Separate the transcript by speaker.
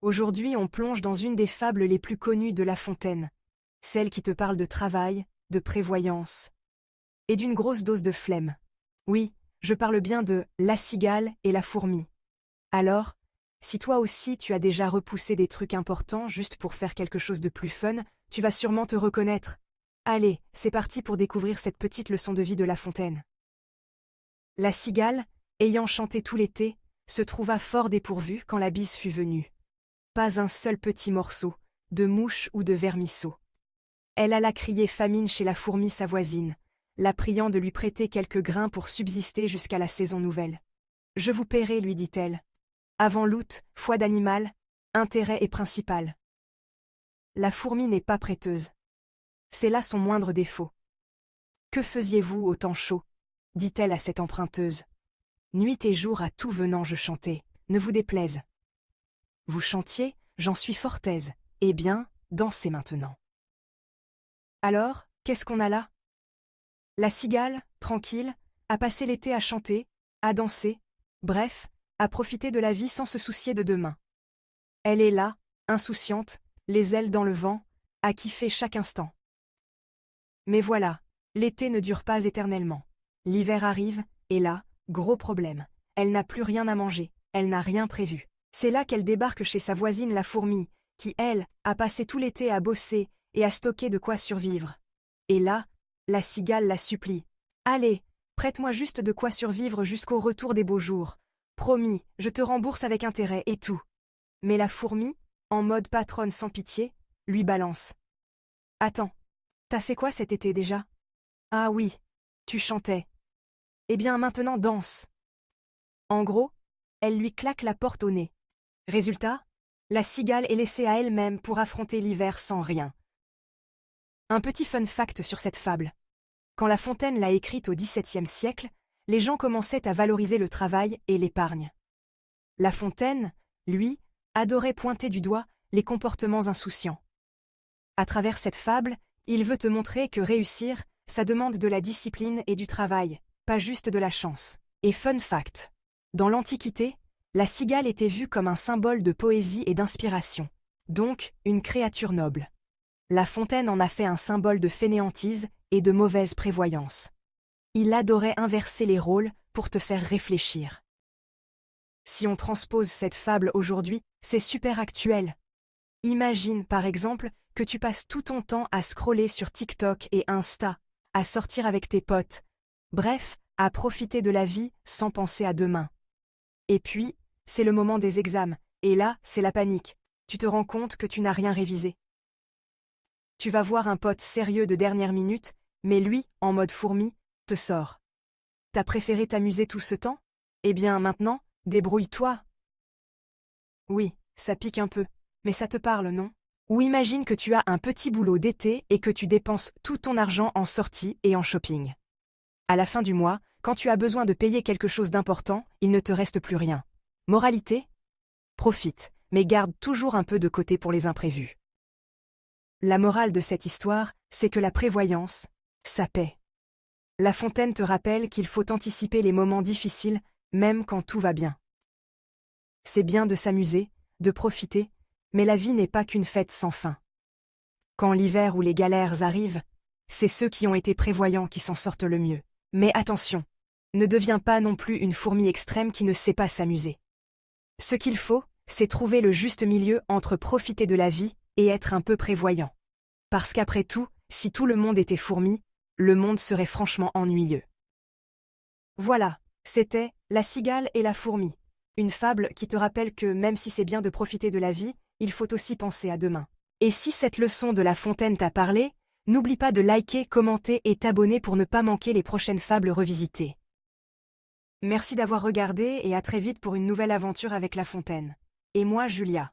Speaker 1: Aujourd'hui, on plonge dans une des fables les plus connues de La Fontaine, celle qui te parle de travail, de prévoyance et d'une grosse dose de flemme. Oui, je parle bien de La cigale et la fourmi. Alors, si toi aussi tu as déjà repoussé des trucs importants juste pour faire quelque chose de plus fun, tu vas sûrement te reconnaître. Allez, c'est parti pour découvrir cette petite leçon de vie de La Fontaine. La cigale, ayant chanté tout l'été, se trouva fort dépourvue quand la bise fut venue. Pas un seul petit morceau, de mouche ou de vermisseau. Elle alla crier famine chez la fourmi sa voisine, la priant de lui prêter quelques grains pour subsister jusqu'à la saison nouvelle. « Je vous paierai, lui dit-elle. Avant l'août, foi d'animal, intérêt est principal. » La fourmi n'est pas prêteuse. C'est là son moindre défaut. « Que faisiez-vous au temps chaud ?» dit-elle à cette emprunteuse. « Nuit et jour à tout venant je chantais, ne vous déplaise. » « Vous chantiez, j'en suis fort aise. Eh bien, dansez maintenant. » Alors, qu'est-ce qu'on a là? La cigale, tranquille, a passé l'été à chanter, à danser, bref, à profiter de la vie sans se soucier de demain. Elle est là, insouciante, les ailes dans le vent, à kiffer chaque instant. Mais voilà, l'été ne dure pas éternellement. L'hiver arrive, et là, gros problème. Elle n'a plus rien à manger, elle n'a rien prévu. C'est là qu'elle débarque chez sa voisine la fourmi, qui, elle, a passé tout l'été à bosser et à stocker de quoi survivre. Et là, la cigale la supplie. « Allez, prête-moi juste de quoi survivre jusqu'au retour des beaux jours. Promis, je te rembourse avec intérêt et tout. » Mais la fourmi, en mode patronne sans pitié, lui balance. « Attends, t'as fait quoi cet été déjà? Ah oui, tu chantais. Eh bien maintenant danse. » En gros, elle lui claque la porte au nez. Résultat, la cigale est laissée à elle-même pour affronter l'hiver sans rien. Un petit fun fact sur cette fable. Quand La Fontaine l'a écrite au XVIIe siècle, les gens commençaient à valoriser le travail et l'épargne. La Fontaine, lui, adorait pointer du doigt les comportements insouciants. À travers cette fable, il veut te montrer que réussir, ça demande de la discipline et du travail, pas juste de la chance. Et fun fact. Dans l'Antiquité, la cigale était vue comme un symbole de poésie et d'inspiration, donc une créature noble. La Fontaine en a fait un symbole de fainéantise et de mauvaise prévoyance. Il adorait inverser les rôles pour te faire réfléchir. Si on transpose cette fable aujourd'hui, c'est super actuel. Imagine, par exemple, que tu passes tout ton temps à scroller sur TikTok et Insta, à sortir avec tes potes, bref, à profiter de la vie sans penser à demain. Et puis, c'est le moment des examens, et là, c'est la panique. Tu te rends compte que tu n'as rien révisé. Tu vas voir un pote sérieux de dernière minute, mais lui, en mode fourmi, te sort. T'as préféré t'amuser tout ce temps? Eh bien maintenant, débrouille-toi. Oui, ça pique un peu, mais ça te parle, non? Ou imagine que tu as un petit boulot d'été et que tu dépenses tout ton argent en sorties et en shopping. À la fin du mois, quand tu as besoin de payer quelque chose d'important, il ne te reste plus rien. Moralité? Profite, mais garde toujours un peu de côté pour les imprévus. La morale de cette histoire, c'est que la prévoyance, ça paie. La Fontaine te rappelle qu'il faut anticiper les moments difficiles, même quand tout va bien. C'est bien de s'amuser, de profiter, mais la vie n'est pas qu'une fête sans fin. Quand l'hiver ou les galères arrivent, c'est ceux qui ont été prévoyants qui s'en sortent le mieux. Mais attention, ne deviens pas non plus une fourmi extrême qui ne sait pas s'amuser. Ce qu'il faut, c'est trouver le juste milieu entre profiter de la vie et être un peu prévoyant. Parce qu'après tout, si tout le monde était fourmi, le monde serait franchement ennuyeux. Voilà, c'était La cigale et la fourmi, une fable qui te rappelle que même si c'est bien de profiter de la vie, il faut aussi penser à demain. Et si cette leçon de La Fontaine t'a parlé, n'oublie pas de liker, commenter et t'abonner pour ne pas manquer les prochaines fables revisitées. Merci d'avoir regardé et à très vite pour une nouvelle aventure avec La Fontaine. Et moi, Julia.